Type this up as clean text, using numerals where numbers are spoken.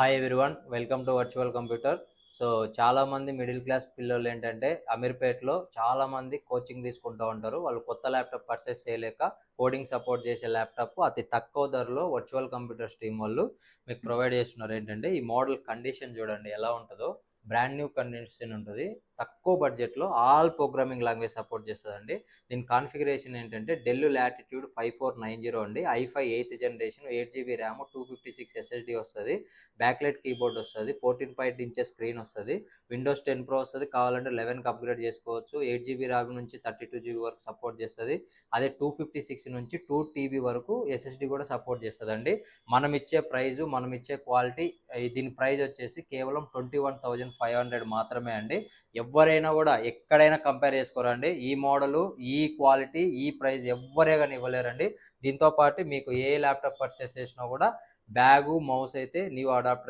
Hi everyone, welcome to virtual computer. So చాలా మంది middle class పిల్లలు ఏంటంటే అమీర్పేట్లో చాలా మంది కోచింగ్ తీసుకుంటూ ఉంటారు. వాళ్ళు కొత్త ల్యాప్టాప్ పర్చేస్ చేయలేక కోడింగ్ సపోర్ట్ చేసే ల్యాప్టాప్ అతి తక్కువ ధరలో వర్చువల్ కంప్యూటర్ స్ట్రీమ్ వాళ్ళు మీకు ప్రొవైడ్ చేస్తున్నారు. ఏంటంటే ఈ మోడల్ కండిషన్ చూడండి ఎలా ఉంటుందో. బ్రాండ్ న్యూ కండిషన్ ఉంటుంది. తక్కువ బడ్జెట్లో ఆల్ ప్రోగ్రామింగ్ లాంగ్వేజ్ సపోర్ట్ చేస్తుందండి. దీని కాన్ఫిగరేషన్ ఏంటంటే డెల్ లాటిట్యూడ్ 5490 అండి. i5 8th generation, 8 GB RAM, 256 SSD వస్తుంది. బ్యాక్లైట్ కీబోర్డ్ వస్తుంది. 14.8 ఇంచెస్ స్క్రీన్ వస్తుంది. విండోస్ 10 Pro వస్తుంది. కావాలంటే 11కి అప్గ్రేడ్ చేసుకోవచ్చు. 8 GB ర్యామ్ నుంచి 32 GB వరకు సపోర్ట్ చేస్తుంది. అదే 256 నుంచి 2 TB వరకు SSD కూడా సపోర్ట్ చేస్తుందండి. మనం ఇచ్చే ప్రైజు, మనం ఇచ్చే క్వాలిటీ, దీని ప్రైస్ వచ్చేసి కేవలం 21,500 మాత్రమే అండి. ఎవరైనా కూడా ఎక్కడైనా కంపేర్ చేసుకోరండి. ఈ మోడలు, ఈ క్వాలిటీ, ఈ ప్రైస్ ఎవ్వరే కానీ ఇవ్వలేరండి. దీంతో పాటు మీకు ఏ ల్యాప్టాప్ పర్చేస్ చేసినా కూడా బ్యాగు, మౌస్ అయితే న్యూ అడాప్టర్